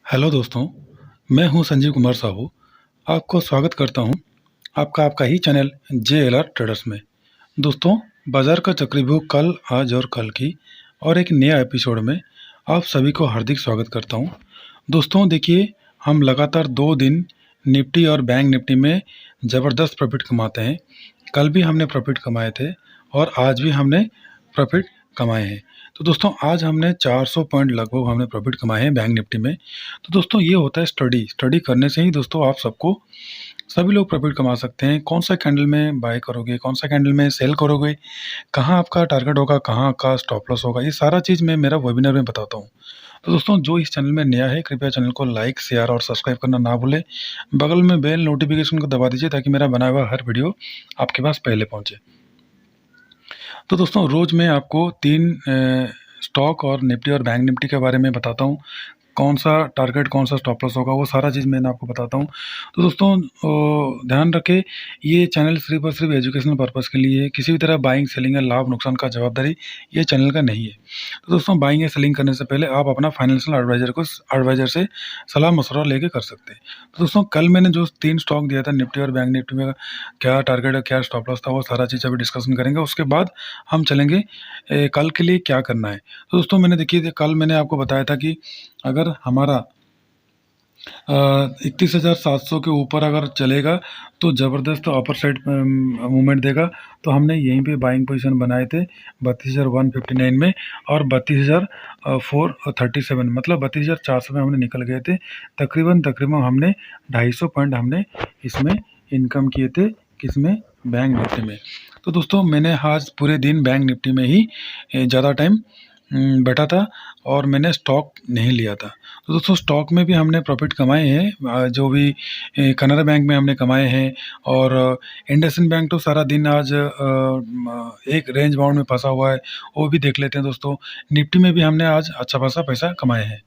Hello दोस्तों, मैं हूं संजीव कुमार साहू। आपको स्वागत करता हूं आपका ही चैनल JLR ट्रेडर्स में। दोस्तों, बाजार का चक्रव्यूह कल, आज और कल की और एक नया एपिसोड में आप सभी को हार्दिक स्वागत करता हूं। दोस्तों देखिए, हम लगातार 2 दिन निफ्टी और बैंक निफ्टी में ज़बरदस्त प्रॉफिट कमाते हैं। कल भी हमने प्रॉफिट कमाए थे और आज भी हमने प्रॉफिट कमाए हैं। तो दोस्तों, आज हमने 400 पॉइंट लगभग हमने प्रॉफिट कमाए हैं बैंक निफ्टी में। तो दोस्तों, ये होता है स्टडी करने से ही दोस्तों आप सभी लोग प्रॉफिट कमा सकते हैं। कौन सा कैंडल में बाय करोगे, कौन सा कैंडल में सेल करोगे, कहाँ आपका टारगेट होगा, कहाँ का स्टॉप लॉस होगा, ये सारा चीज़ मैं मेरा वेबिनार में बताता हूँ। तो दोस्तों, जो इस चैनल में नया है कृपया चैनल को लाइक, शेयर और सब्सक्राइब करना ना भूलें। बगल में बेल नोटिफिकेशन को दबा दीजिए ताकि मेरा बनाया हुआ हर वीडियो आपके पास पहले पहुँचे। तो दोस्तों, रोज़ मैं आपको 3 स्टॉक और निफ्टी और बैंक निफ्टी के बारे में बताता हूँ। कौन सा टारगेट, कौन सा स्टॉप लॉस होगा, वो सारा चीज़ मैं आपको बताता हूँ। तो दोस्तों, ध्यान रखें, ये चैनल सिर्फ और सिर्फ एजुकेशनल पर्पज़ के लिए है। किसी भी तरह बाइंग, सेलिंग या लाभ नुकसान का जवाबदारी ये चैनल का नहीं है। तो दोस्तों, बाइंग या सेलिंग करने से पहले आप अपना फाइनेंशियल एडवाइज़र से सलाह मशवरा लेके कर सकते हैं। तो दोस्तों, कल मैंने जो 3 स्टॉक दिया था निफ्टी और बैंक निफ्टी में, क्या टारगेट है, क्या स्टॉप लॉस था, वो सारा चीज़ अभी डिस्कशन करेंगे। उसके बाद हम चलेंगे कल के लिए क्या करना है। तो दोस्तों, देखिए, कल मैंने आपको बताया था कि अगर हमारा 31,700 के ऊपर अगर चलेगा तो ज़बरदस्त अपर साइड मूवमेंट देगा। तो हमने यहीं पे बाइंग पोजीशन बनाए थे 32,159 में और 32,437 मतलब 32,400 में हमने निकल गए थे। तकरीबन हमने 250 पॉइंट हमने इसमें इनकम किए थे। किसमें? बैंक निफ्टी में। तो दोस्तों, मैंने आज पूरे दिन बैंक निफ्टी में ही ज़्यादा टाइम बैठा था और मैंने स्टॉक नहीं लिया था। तो दोस्तों, स्टॉक में भी हमने प्रॉफिट कमाए हैं, जो भी कनारा बैंक में हमने कमाए हैं और इंडसइंड बैंक तो सारा दिन आज एक रेंज बाउंड में फंसा हुआ है, वो भी देख लेते हैं। दोस्तों, निफ्टी में भी हमने आज अच्छा खासा पैसा कमाए हैं।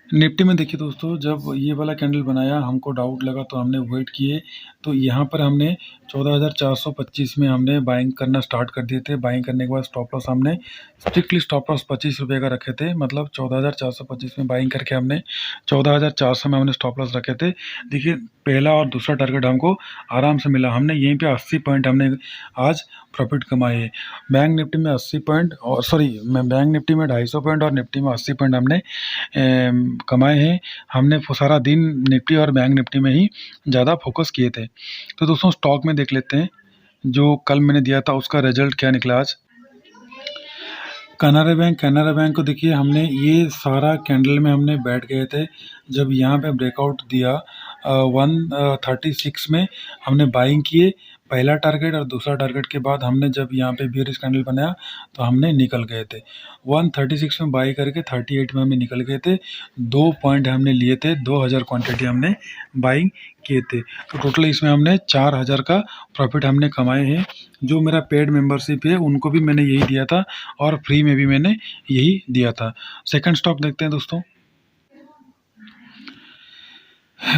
निफ्टी में देखिए दोस्तों, जब ये वाला कैंडल बनाया हमको डाउट लगा तो हमने वेट किए। तो यहाँ पर हमने 14,425 में हमने बाइंग करना स्टार्ट कर दिए थे। बाइंग करने के बाद स्टॉप लॉस हमने स्ट्रिक्टली स्टॉप लॉस 25 रुपये का रखे थे, मतलब 14,425 में बाइंग करके हमने 14,400 में हमने स्टॉप लॉस रखे थे। देखिए, पहला और दूसरा टारगेट हमको आराम से मिला। हमने यहीं पे 80 पॉइंट हमने आज प्रॉफिट कमाए हैं। बैंक निफ्टी में 80 पॉइंट और बैंक निफ्टी में 250 पॉइंट और निफ्टी में 80 पॉइंट हमने कमाए हैं। हमने सारा दिन निफ्टी और बैंक निफ्टी में ही ज़्यादा फोकस किए थे। तो दोस्तों, स्टॉक में देख लेते हैं जो कल मैंने दिया था उसका रिजल्ट क्या निकला आज। कैनरा बैंक को देखिए, हमने ये सारा कैंडल में हमने बैठ गए थे। जब यहाँ पे ब्रेकआउट दिया 136 में हमने बाइंग किए, पहला टारगेट और दूसरा टारगेट के बाद हमने जब यहाँ पे बियरिश कैंडल बनाया तो हमने निकल गए थे। 136 में बाई करके 38 में हमें निकल गए थे। 2 पॉइंट हमने लिए थे, 2000 क्वांटिटी हमने बाइंग किए थे। तो टोटल इसमें हमने 4000 का प्रॉफिट हमने कमाए हैं। जो मेरा पेड मेंबरशिप है उनको भी मैंने यही दिया था और फ्री में भी मैंने यही दिया था। सेकंड स्टॉक देखते हैं दोस्तों।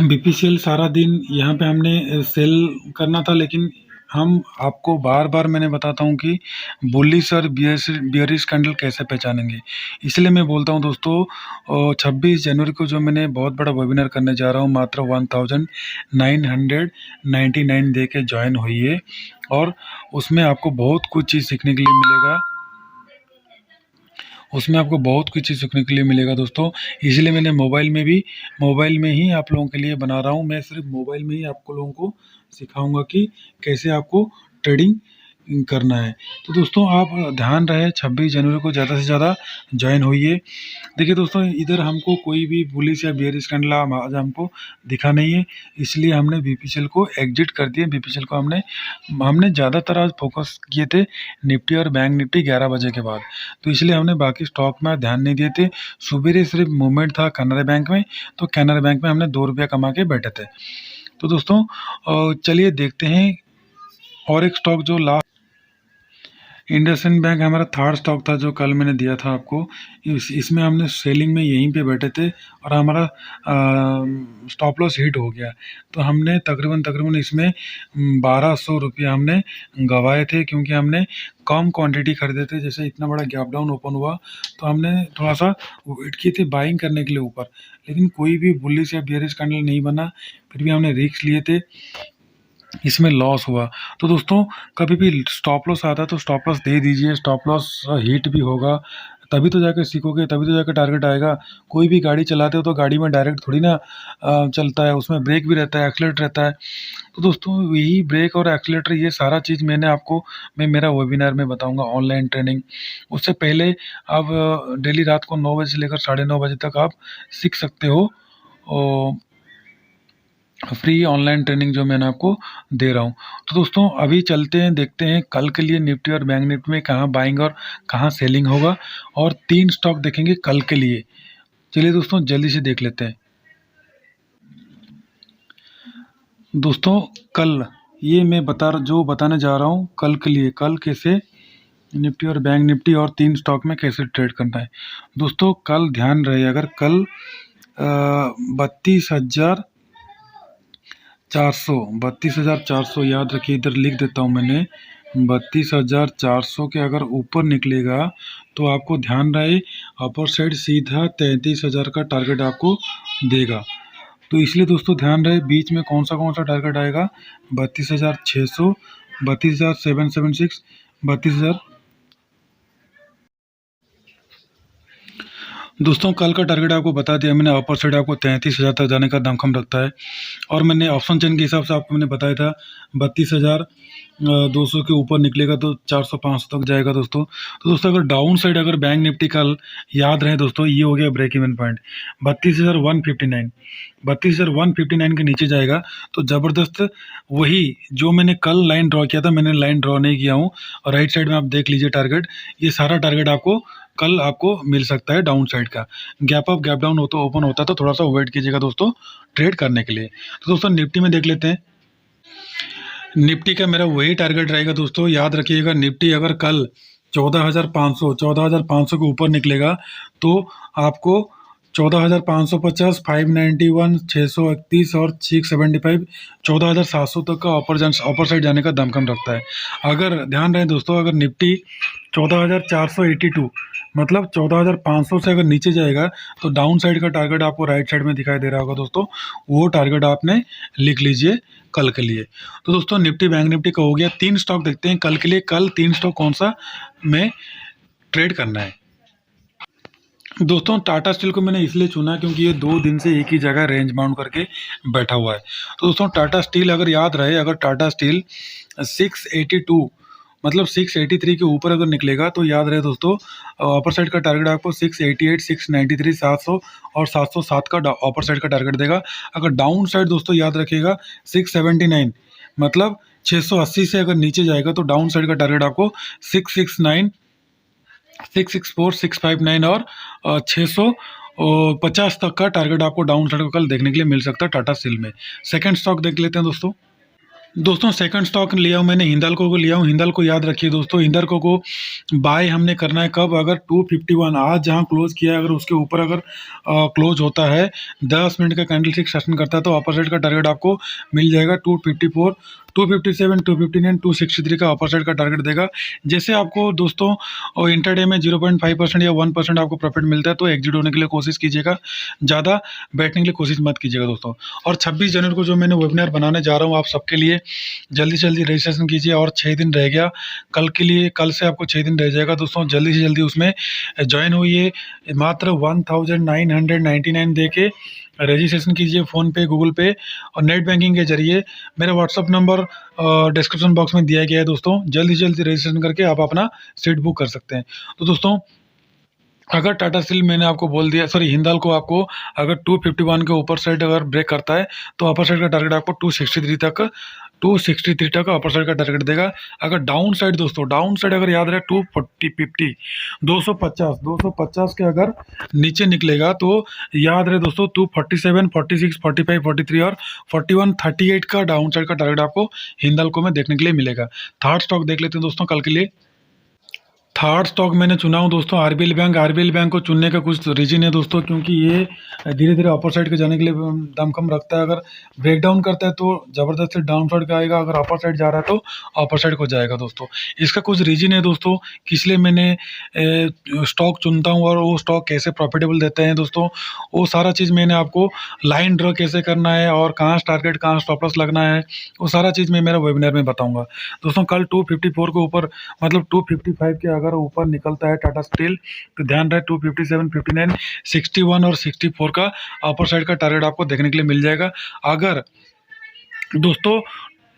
BPCL सारा दिन यहाँ पे हमने सेल करना था, लेकिन हम आपको बार बार मैंने बताता हूँ कि बुलिश और बियरिश कैंडल कैसे पहचानेंगे। इसलिए मैं बोलता हूँ दोस्तों, 26 जनवरी को जो मैंने बहुत बड़ा वेबिनार करने जा रहा हूँ, मात्र 1999 दे के ज्वाइन हुई है और उसमें आपको बहुत कुछ चीज़ सीखने के लिए मिलेगा। उसमें आपको बहुत कुछ चीज़ सीखने के लिए मिलेगा दोस्तों। इसलिए मैंने मोबाइल में ही आप लोगों के लिए बना रहा हूँ। मैं सिर्फ मोबाइल में ही आपको लोगों को सिखाऊंगा कि कैसे आपको ट्रेडिंग करना है। तो दोस्तों, आप ध्यान रहे 26 जनवरी को ज़्यादा से ज़्यादा ज्वाइन होइए। देखिए दोस्तों, इधर हमको कोई भी बुलिश या बियरिश कैंडल आज हमको दिखा नहीं है, इसलिए हमने BPCL को एग्जिट कर दिया। BPCL को हमने ज़्यादातर आज फोकस किए थे निफ्टी और बैंक निफ्टी 11 बजे के बाद। तो इसलिए हमने बाकी स्टॉक में ध्यान नहीं दिए थे। सुबेरे सिर्फ मूवमेंट था कैनरा बैंक में, तो कैनरा बैंक में हमने 2 रुपया कमा के बैठे थे। तो दोस्तों, चलिए देखते हैं और एक स्टॉक जो इंडसइंड बैंक हमारा थर्ड स्टॉक था जो कल मैंने दिया था आपको। इसमें हमने सेलिंग में यहीं पे बैठे थे और हमारा स्टॉप लॉस हिट हो गया। तो हमने तकरीबन तकरीबन इसमें 1200 रुपये हमने गंवाए थे, क्योंकि हमने कम क्वांटिटी खरीदे थे। जैसे इतना बड़ा गैप डाउन ओपन हुआ तो हमने थोड़ा सा वेट किए थे बाइंग करने के लिए ऊपर, लेकिन कोई भी बुलिश या बेयरिश कैंडल नहीं बना। फिर भी हमने रिस्क लिए थे, इसमें लॉस हुआ। तो दोस्तों कभी भी स्टॉप लॉस आता है तो स्टॉप लॉस दे दीजिए। स्टॉप लॉस हिट भी होगा तभी तो जाकर सीखोगे, तभी तो जाकर टारगेट आएगा। कोई भी गाड़ी चलाते हो तो गाड़ी में डायरेक्ट थोड़ी ना चलता है, उसमें ब्रेक भी रहता है, एक्सीलरेटर रहता है। तो दोस्तों यही ब्रेक और एक्सीलरेटर ये सारा चीज़ मैं मेरा वेबिनार में बताऊंगा, ऑनलाइन ट्रेनिंग। उससे पहले आप डेली रात को 9 बजे से लेकर 9:30 बजे तक आप सीख सकते हो फ्री ऑनलाइन ट्रेनिंग जो मैंने आपको दे रहा हूँ। तो दोस्तों अभी चलते हैं, देखते हैं कल के लिए निफ्टी और बैंक निफ्टी में कहाँ बाइंग और कहाँ सेलिंग होगा, और 3 स्टॉक देखेंगे कल के लिए। चलिए दोस्तों जल्दी से देख लेते हैं। दोस्तों कल ये मैं बताने जा रहा हूँ कल के लिए, कल कैसे निफ्टी और बैंक निफ्टी और 3 स्टॉक में कैसे ट्रेड करना है। दोस्तों कल ध्यान रहे, अगर कल 32,400 याद रखिए, इधर लिख देता हूँ मैंने। 32,400 के अगर ऊपर निकलेगा तो आपको ध्यान रहे अपर साइड सीधा 33,000 का टारगेट आपको देगा। तो इसलिए दोस्तों ध्यान रहे बीच में कौन सा टारगेट आएगा, 32,600, 32,776, 32,000। दोस्तों कल का टारगेट आपको बता दिया मैंने, अपर साइड आपको 33,000 तक जाने का दमखम रखता है। और मैंने ऑप्शन चेन के हिसाब से आपको मैंने बताया था 32,200 के ऊपर निकलेगा तो 400-500 तक जाएगा दोस्तों। तो दोस्तों अगर डाउन साइड अगर बैंक निफ्टी कल याद रहे दोस्तों, ये हो गया ब्रेक इवन पॉइंट 32,159। 32,159 के नीचे जाएगा तो ज़बरदस्त वही जो मैंने कल लाइन ड्रॉ किया था, मैंने लाइन ड्रॉ नहीं किया हूँ। और राइट साइड में आप देख लीजिए टारगेट, ये सारा टारगेट आपको कल आपको मिल सकता है डाउन साइड का। गैप अप गैप डाउन होता ओपन होता है तो थोड़ा सा वेट कीजिएगा दोस्तों ट्रेड करने के लिए। तो दोस्तों निफ्टी में देख लेते हैं। निफ्टी का मेरा वही टारगेट रहेगा दोस्तों, याद रखिएगा। निफ्टी अगर कल 14,500 के ऊपर निकलेगा तो आपको 14,550, 591, 631 और 675, 14,700 तक का अपर साइड जाने का दमखम रखता है। अगर ध्यान रहे दोस्तों, अगर निफ्टी 14,482 मतलब 14,500 से अगर नीचे जाएगा तो डाउन साइड का टारगेट आपको राइट साइड में दिखाई दे रहा होगा दोस्तों, वो टारगेट आपने लिख लीजिए कल के लिए। तो दोस्तों निफ्टी बैंक निफ्टी का हो गया। 3 स्टॉक देखते हैं कल के लिए, कल 3 स्टॉक कौन सा में ट्रेड करना है। दोस्तों टाटा स्टील को मैंने इसलिए चुना क्योंकि ये 2 दिन से एक ही जगह रेंज बाउंड करके बैठा हुआ है। तो दोस्तों टाटा स्टील अगर याद रहे, अगर टाटा स्टील 682 मतलब 683 के ऊपर अगर निकलेगा तो याद रहे दोस्तों अपर साइड का टारगेट आपको 688, 693, 700 और 707 का अपर साइड का टारगेट देगा। अगर डाउन साइड दोस्तों याद रखिएगा 679 मतलब 680 से अगर नीचे जाएगा तो डाउन साइड का टारगेट आपको 669, 664, 659 और 650 तक का टारगेट आपको डाउन साइड का कल देखने के लिए मिल सकता है टाटा स्टील में। सेकंड स्टॉक देख लेते हैं दोस्तों सेकंड स्टॉक लिया हूँ मैंने, हिंदाल्को को लिया हूँ। हिंदाल्को याद रखिए दोस्तों, हिंदाल्को को बाय हमने करना है कब, अगर 251 आज जहाँ क्लोज किया है अगर उसके ऊपर अगर क्लोज होता है 10 मिनट का कैंडल स्टिक सेशन करता है तो अपर साइड का टारगेट आपको मिल जाएगा 254, 257, 259, 263 का अपर साइड का टारगेट देगा। जैसे आपको दोस्तों इंटरडे में 0.5% या 1% आपको प्रॉफिट मिलता है तो एग्जिट होने के लिए कोशिश कीजिएगा, ज़्यादा बैठने के लिए कोशिश मत कीजिएगा दोस्तों। और 26 जनवरी को जो मैंने वेबिनार बनाने जा रहा हूँ आप सबके लिए, जल्दी से जल्दी रजिस्ट्रेशन कीजिए। और 6 दिन रह गया कल के लिए, कल से आपको 6 दिन रह जाएगा दोस्तों, जल्दी से जल्दी उसमें ज्वाइन होइए। मात्र 1999 दे के रजिस्ट्रेशन कीजिए फ़ोन पे, गूगल पे और नेट बैंकिंग के जरिए। मेरा व्हाट्सअप नंबर डिस्क्रिप्शन बॉक्स में दिया गया है दोस्तों, जल्दी से जल्दी रजिस्ट्रेशन करके आप अपना सीट बुक कर सकते हैं। तो दोस्तों अगर टाटा स्टील मैंने आपको बोल दिया, सॉरी हिंदाल्को आपको अगर 251 के ऊपर साइड अगर ब्रेक करता है तो अपर साइड का टारगेट आपको 263 तक अपर साइड का टारगेट देगा। अगर डाउन साइड दोस्तों, डाउन साइड अगर याद रहे 240, 50, 250 के अगर नीचे निकलेगा तो याद रहे दोस्तों 247, 46, 45, 43 और 41, 38 का डाउन साइड का टारगेट आपको हिंदाल्को में देखने के लिए मिलेगा। थर्ड स्टॉक देख लेते हैं दोस्तों कल के लिए। थर्ड स्टॉक मैंने चुना हूँ दोस्तों आरबीएल बैंक। आरबीएल बैंक को चुनने का कुछ रीजन है दोस्तों, क्योंकि ये धीरे धीरे अपर साइड के जाने के लिए दमखम रखता है। अगर ब्रेक डाउन करता है तो ज़बरदस्ती डाउन साइड का आएगा, अगर अपर साइड जा रहा है तो अपर साइड को जाएगा दोस्तों। इसका कुछ रीजन है दोस्तों कि इसलिए मैंने स्टॉक चुनता हूँ, और वो स्टॉक कैसे प्रॉफिटेबल देते हैं दोस्तों, वो सारा चीज़ मैंने आपको लाइन ड्रॉ कैसे करना है और कहाँ टारगेट कहाँ स्टॉप लॉस लगना है, वो सारा चीज़ मैं मेरा वेबिनार में बताऊँगा दोस्तों। कल 254 के ऊपर मतलब 255 के अगर ऊपर निकलता है टाटा स्टील तो ध्यान रहे 257, 59, 61 और 64 का अपर साइड का टारगेट आपको देखने के लिए मिल जाएगा। अगर दोस्तों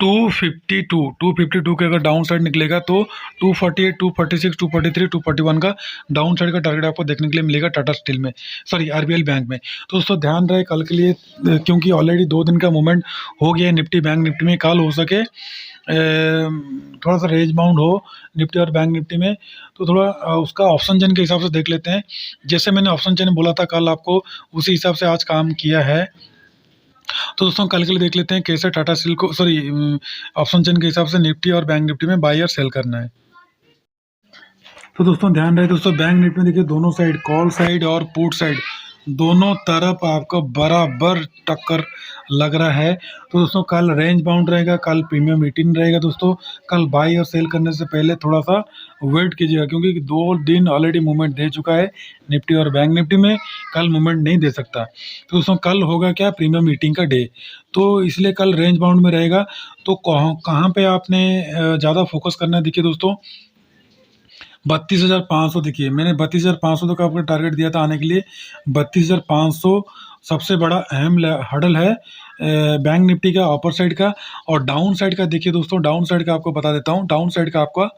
252 के अगर डाउन साइड निकलेगा तो 248, 246, 243, 241 का डाउन साइड का टारगेट आपको देखने के लिए मिलेगा टाटा स्टील में, सॉरी आरबीएल बैंक में। तो दोस्तों ध्यान रहे कल के लिए, क्योंकि ऑलरेडी 2 दिन का मूवमेंट हो गया है निफ्टी बैंक निफ्टी में। कल हो सके थोड़ा सा रेंज बाउंड हो निफ्टी और बैंक निफ्टी में, तो थोड़ा उसका ऑप्शन चेन के हिसाब से देख लेते हैं। जैसे मैंने ऑप्शन चेन बोला था कल आपको, उसी हिसाब से आज काम किया है। तो दोस्तों कल के लिए देख लेते हैं कैसे टाटा स्टील को, सॉरी ऑप्शन चेन के हिसाब से निफ्टी और बैंक निफ्टी में बाई और सेल करना है। तो दोस्तों ध्यान रहे दोस्तों, बैंक निफ्टी में देखिए दोनों साइड, कॉल साइड और पुट साइड, दोनों तरफ आपको बराबर टक्कर लग रहा है। तो दोस्तों कल रेंज बाउंड रहेगा, कल प्रीमियम 18 रहेगा दोस्तों। कल बाई और सेल करने से पहले थोड़ा सा वेट कीजिएगा, क्योंकि 2 दिन ऑलरेडी मूवमेंट दे चुका है निफ्टी और बैंक निफ्टी में, कल मूवमेंट नहीं दे सकता। तो दोस्तों कल होगा क्या, प्रीमियम मीटिंग का डे, तो इसलिए कल रेंज बाउंड में रहेगा। तो कहाँ कहाँ पे आपने ज़्यादा फोकस करना है, देखिए दोस्तों 32,500, देखिए मैंने 32,500 तक आपको टारगेट दिया था आने के लिए। 32,500 सबसे बड़ा अहम हर्डल है बैंक निफ्टी का अपर साइड का। और डाउन साइड का देखिए दोस्तों, डाउन साइड का आपको बता देता हूँ, डाउन साइड का आपका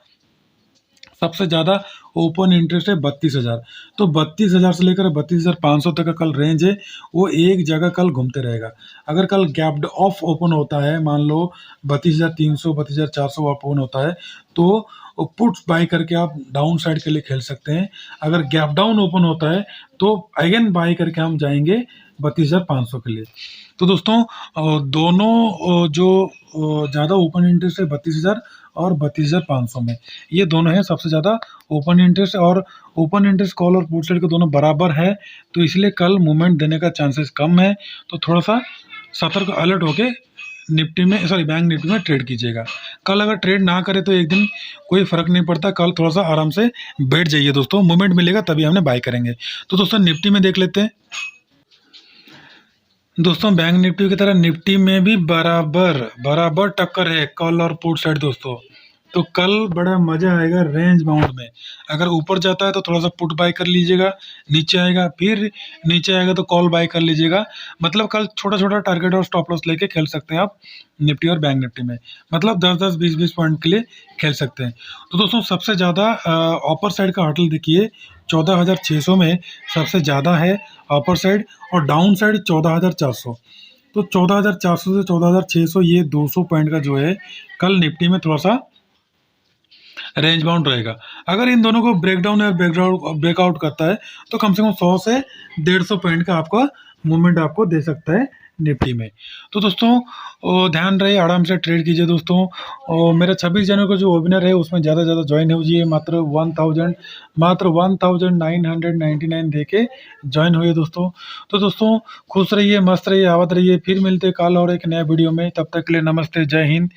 सबसे ज़्यादा ओपन इंटरेस्ट है 32,000। तो 32,000 से लेकर 32,500 तक का कल रेंज है, वो एक जगह कल घूमते रहेगा। अगर कल गैप्ड ऑफ ओपन होता है, मान लो 32,300, 32,400 ओपन होता है, तो पुट्स बाय करके आप डाउन साइड के लिए खेल सकते हैं। अगर गैप डाउन ओपन होता है तो अगेन बाय करके हम जाएंगे 32,500 के लिए। तो दोस्तों दोनों जो ज़्यादा ओपन इंटरेस्ट है 32,000 और 32,500 में, ये दोनों है सबसे ज़्यादा ओपन इंटरेस्ट। और ओपन इंटरेस्ट कॉल और पुट साइड के दोनों बराबर है, तो इसलिए कल मूवमेंट देने का चांसेस कम है। तो थोड़ा सा सतर्क अलर्ट होके निफ्टी में, सॉरी बैंक निफ्टी में ट्रेड कीजिएगा। कल अगर ट्रेड ना करे तो एक दिन कोई फर्क नहीं पड़ता, कल थोड़ा सा आराम से बैठ जाइए दोस्तों, मूवमेंट मिलेगा तभी हमने बाय करेंगे। तो दोस्तों निफ्टी में देख लेते हैं। दोस्तों बैंक निफ्टी की तरह निफ्टी में भी बराबर बराबर टक्कर है कॉल और पुट साइड दोस्तों। तो कल बड़ा मजा आएगा रेंज बाउंड में। अगर ऊपर जाता है तो थोड़ा सा पुट बाय कर लीजिएगा, नीचे आएगा फिर नीचे आएगा तो कॉल बाय कर लीजिएगा। मतलब कल छोटा छोटा टारगेट और स्टॉप लॉस लेके खेल सकते हैं आप निफ्टी और बैंक निफ्टी में, मतलब 10-10, 20-20 पॉइंट के लिए खेल सकते हैं। तो दोस्तों सबसे ज़्यादा अपर साइड का हर्डल देखिए 14,600 में सबसे ज़्यादा है अपर साइड, और डाउन साइड 14,400। तो 14,400 से 14,600 ये 200 पॉइंट का जो है कल निफ्टी में थोड़ा सा रेंज बाउंड रहेगा। अगर इन दोनों को ब्रेकडाउन या ब्रेकआउट करता है तो कम से कम 100 से 150 पॉइंट का आपका मूवमेंट आपको दे सकता है निफ्टी में। तो दोस्तों ध्यान रहे, आराम से ट्रेड कीजिए दोस्तों। और मेरा 26 जनवरी को जो वेबिनार है उसमें ज़्यादा से ज़्यादा ज्वाइन हो जाइए, मात्र 1999 दे के ज्वाइन होइए दोस्तों। तो दोस्तों खुश रहिए, मस्त रहिए, आवत रहिए, फिर मिलते कल और एक नया वीडियो में। तब तक के लिए नमस्ते, जय हिंद।